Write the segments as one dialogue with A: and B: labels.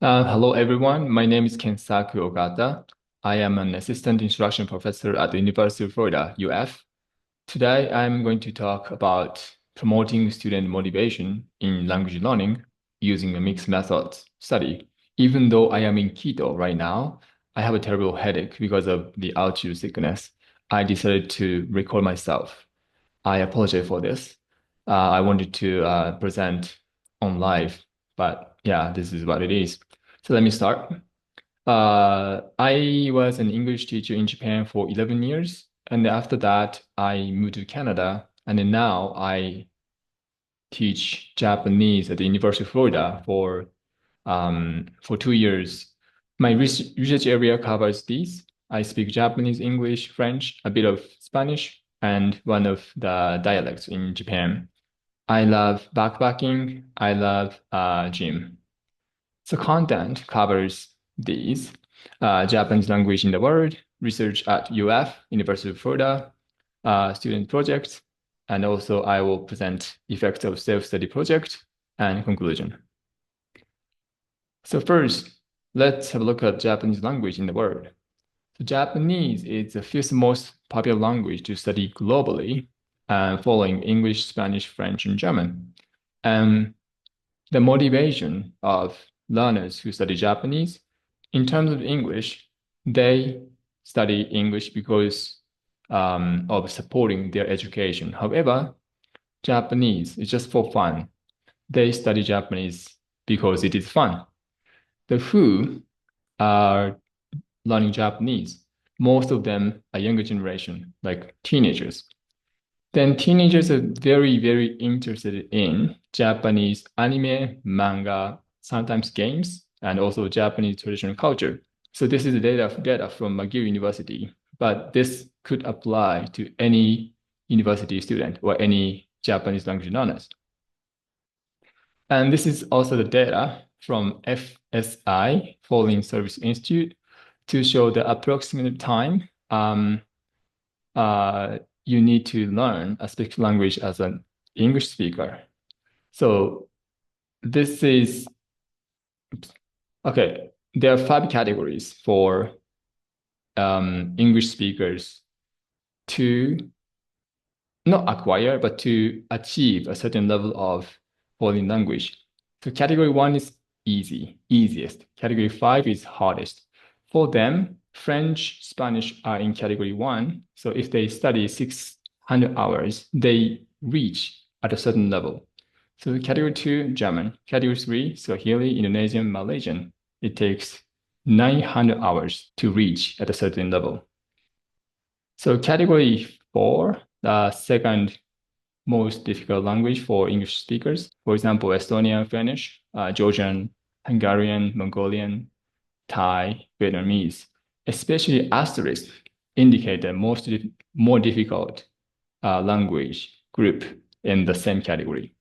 A: Hello, everyone. My name is Kensaku Ogata. I am an assistant instruction professor at the University of Florida, UF. Today, I'm going to talk about promoting student motivation in language learning using a mixed methods study. Even though I am in Quito right now, I have a terrible headache because of the altitude sickness. I decided to record myself. I apologize for this. I wanted to present on live, but yeah, this is what it is. So let me start. I was an English teacher in Japan for 11 years. And after that, I moved to Canada. And then now I teach Japanese at the University of Florida for 2 years. My research area covers these. I speak Japanese, English, French, a bit of Spanish, and one of the dialects in Japan. I love backpacking. I love gym. So content covers these: Japanese language in the world, research at UF, University of Florida, student projects, and also I will present effects of self-study project and conclusion. So first, let's have a look at Japanese language in the world. So Japanese is the fifth most popular language to study globally, following English, Spanish, French, and German. And the motivation of learners who study Japanese, in terms of English, they study English because of supporting their education. However, Japanese is just for fun. They study Japanese because it is fun. The who are learning Japanese, most of them are younger generation, like teenagers. Then teenagers are very, very interested in Japanese anime, manga, sometimes games, and also Japanese traditional culture. So this is the data from McGill University, but this could apply to any university student or any Japanese language learners. And this is also the data from FSI, Foreign Service Institute, to show the approximate time you need to learn a specific language as an English speaker. So this is, okay, there are 5 categories for English speakers to not acquire, but to achieve a certain level of foreign language. So category 1 is easiest. Category 5 is hardest. For them, French, Spanish are in category 1. So if they study 600 hours, they reach at a certain level. So category 2, German. Category 3, Swahili, Indonesian, Malaysian. It takes 900 hours to reach at a certain level. So category 4, the second most difficult language for English speakers. For example, Estonian, Finnish, Georgian, Hungarian, Mongolian, Thai, Vietnamese, especially asterisk indicate the more difficult language group in the same category.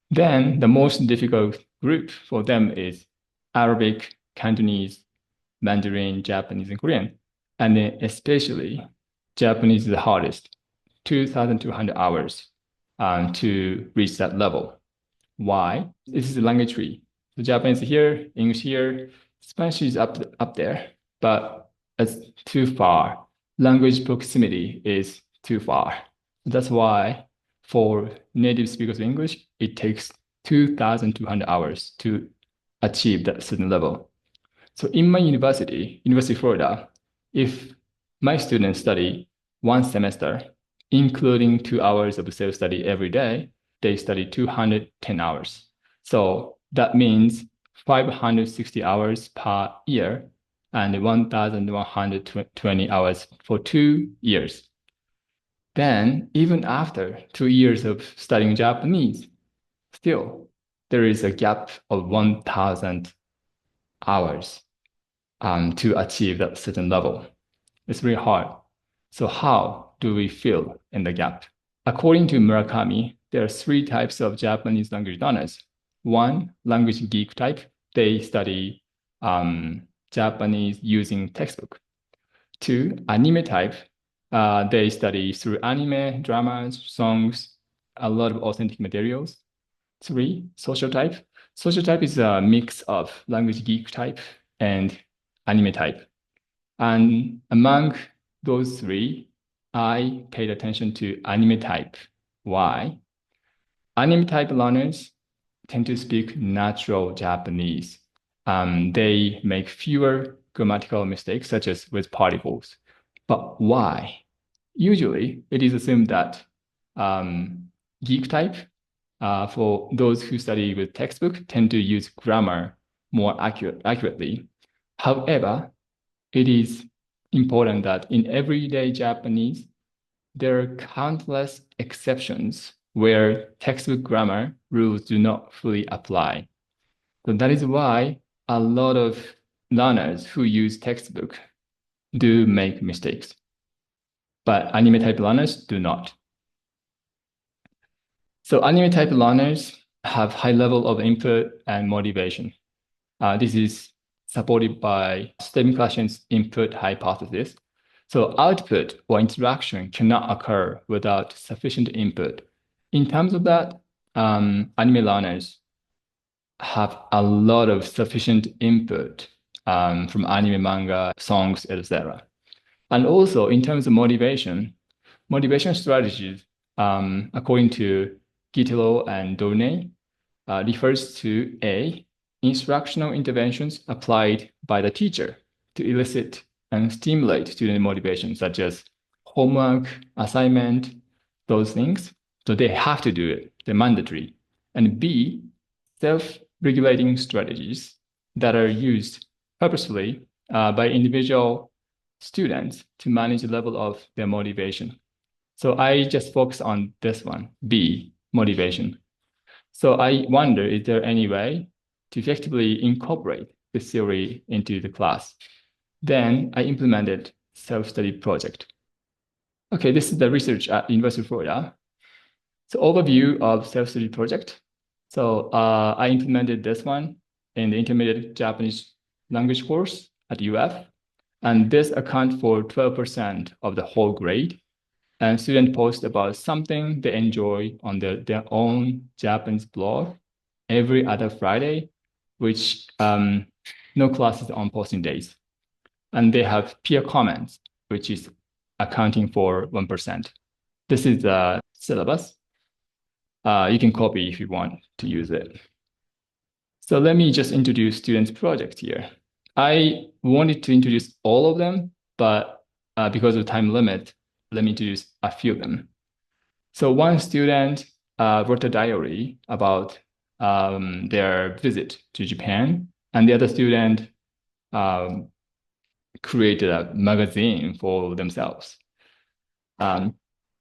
A: Then the most difficult group for them is Arabic, Cantonese, Mandarin, Japanese, and Korean. And then especially Japanese is the hardest, 2,200 hours to reach that level. Why? This is a language tree. So Japanese here, English here, Spanish is up there, but it's too far. Language proximity is too far. That's why for native speakers of English, it takes 2,200 hours to achieve that certain level. So in my university, University of Florida, if my students study 1 semester, including 2 hours of self-study every day, they study 210 hours. So that means 560 hours per year and 1,120 hours for 2 years. Then, even after 2 years of studying Japanese, still there is a gap of 1,000 hours to achieve that certain level. It's really hard. So how do we fill in the gap? According to Murakami, there are 3 types of Japanese language learners. 1, language geek type. They study Japanese using textbook. 2, anime type. They study through anime, dramas, songs, a lot of authentic materials. 3, social type. Social type is a mix of language geek type and anime type. And among those three, I paid attention to anime type. Why? Anime type learners tend to speak natural Japanese. They make fewer grammatical mistakes, such as with particles. But why? Usually, it is assumed that geek type, for those who study with textbook, tend to use grammar more accurately. However, it is important that in everyday Japanese, there are countless exceptions where textbook grammar rules do not fully apply. So that is why a lot of learners who use textbook do make mistakes, but anime type learners do not. So anime type learners have high level of input and motivation. This is supported by STEM questions input hypothesis. So output or interaction cannot occur without sufficient input. In terms of that, anime learners have a lot of sufficient input from anime, manga, songs, etc. And also in terms of motivation strategies, according to Gitilo and Dornay, refers to A, instructional interventions applied by the teacher to elicit and stimulate student motivation, such as homework, assignment, those things. So they have to do it, they're mandatory. And B, self-regulating strategies that are used purposefully by individual students to manage the level of their motivation. So I just focus on this one, B, motivation. So I wonder, is there any way to effectively incorporate this theory into the class? Then I implemented self-study project. Okay, this is the research at University of Florida. So overview of self-study project. So I implemented this one in the intermediate Japanese language course at UF. And this accounts for 12% of the whole grade. And students post about something they enjoy on their own Japanese blog every other Friday, which no classes on posting days. And they have peer comments, which is accounting for 1%. This is the syllabus. You can copy if you want to use it. So let me just introduce students' project here. I wanted to introduce all of them, but because of time limit, let me introduce a few of them. So one student wrote a diary about their visit to Japan, and the other student created a magazine for themselves.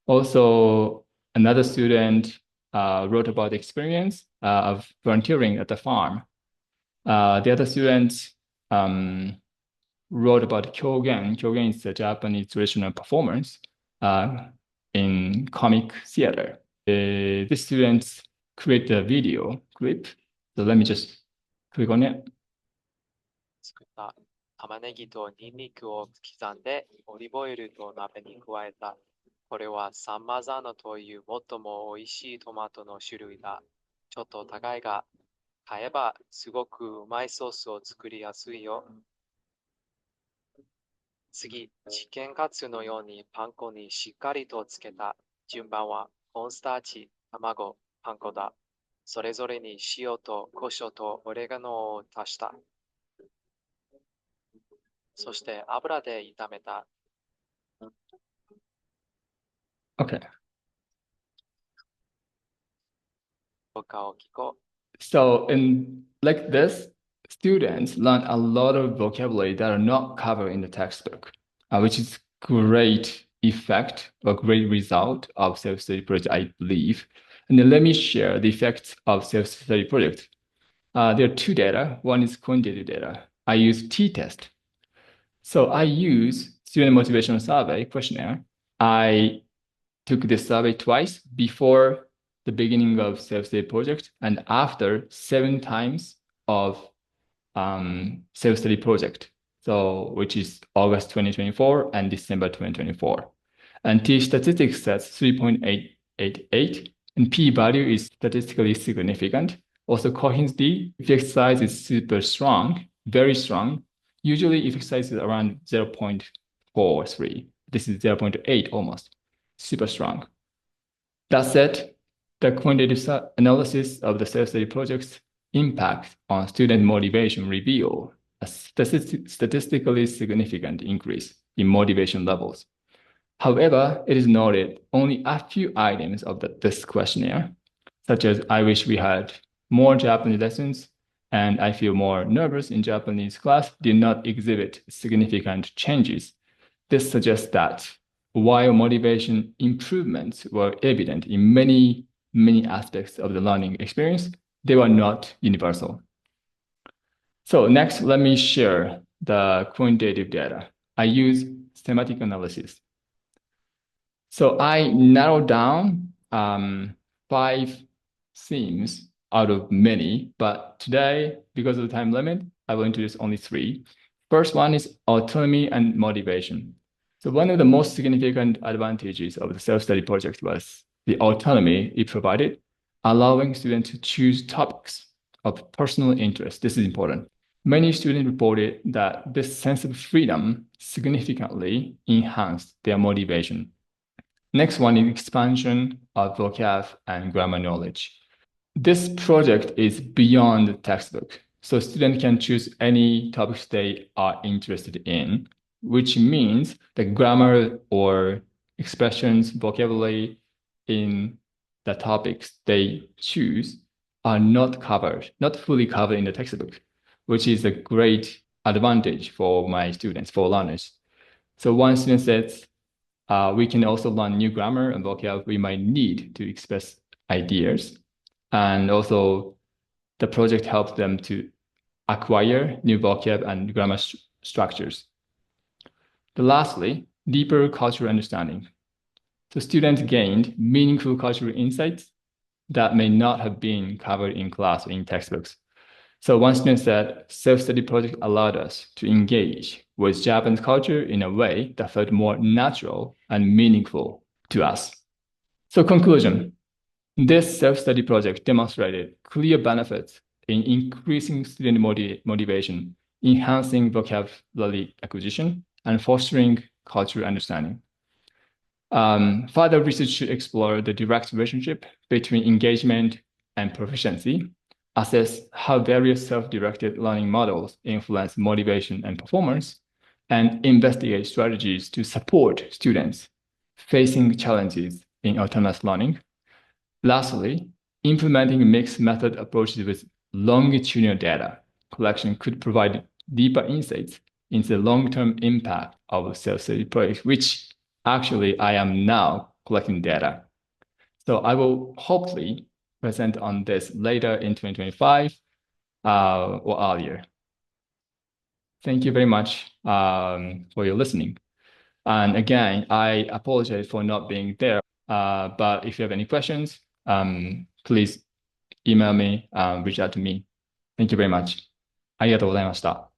A: Also, another student wrote about the experience of volunteering at the farm. The other students wrote about kyogen. Kyogen is a Japanese traditional performance in comic theater. The students create a video clip. So let me just click on it.
B: 作った玉ねぎとニンニクを刻んでオリーブオイルと鍋に加えた。これはサンマザーノという最も美味しいトマトの種類だ。ちょっと高いが、買えばすごくうまいソースを作りやすいよ。次、チキンカツのようにパン粉にしっかりとつけた。順番はコーンスターチ、卵、パン粉だ。それぞれに塩と胡椒とオレガノを足した。そして油で炒めた。
A: Okay.
B: 他を聞こう。
A: So in like this, students learn a lot of vocabulary that are not covered in the textbook, which is great effect or great result of self-study project, I believe. And then let me share the effects of self-study project. There are two data. One is quantitative data. I use t-test. So I use student motivational survey questionnaire. I took this survey twice before the beginning of self-study project and after 7 times of self-study project. So which is August 2024 and December 2024. And t-statistics says 3.888 and p-value is statistically significant Also, coherency, effect size is super strong, very strong. Usually, effect size is around 0.43. This is 0.8 almost, super strong. That said, the quantitative analysis of the self-study project's impact on student motivation reveal a statistically significant increase in motivation levels. However, it is noted only a few items of this questionnaire, such as I wish we had more Japanese lessons and I feel more nervous in Japanese class, did not exhibit significant changes. This suggests that while motivation improvements were evident in many, many aspects of the learning experience, they were not universal. So next, let me share the quantitative data. I use thematic analysis. So I narrowed down 5 themes out of many, but today, because of the time limit, I will introduce only 3. First one is autonomy and motivation. So one of the most significant advantages of the self-study project was the autonomy it provided, allowing students to choose topics of personal interest. This is important. Many students reported that this sense of freedom significantly enhanced their motivation. Next one is expansion of vocab and grammar knowledge. This project is beyond the textbook, so students can choose any topics they are interested in, which means the grammar or expressions, vocabulary in the topics they choose are not covered, not fully covered in the textbook, which is a great advantage for my students, for learners. So one student says, we can also learn new grammar and vocab we might need to express ideas. And also, the project helps them to acquire new vocab and grammar structures. Lastly, deeper cultural understanding. So students gained meaningful cultural insights that may not have been covered in class or in textbooks. So one student said, self-study project allowed us to engage with Japanese culture in a way that felt more natural and meaningful to us. So conclusion, this self-study project demonstrated clear benefits in increasing student motivation, enhancing vocabulary acquisition, and fostering cultural understanding. Further research should explore the direct relationship between engagement and proficiency, assess how various self-directed learning models influence motivation and performance, and investigate strategies to support students facing challenges in autonomous learning. Lastly, implementing mixed method approaches with longitudinal data collection could provide deeper insights into the long-term impact of self-study projects, which actually I am now collecting data. So I will hopefully present on this later in 2025 or earlier. Thank you very much for your listening. And again, I apologize for not being there, but if you have any questions, please email me, reach out to me. Thank you very much. ありがとうございました。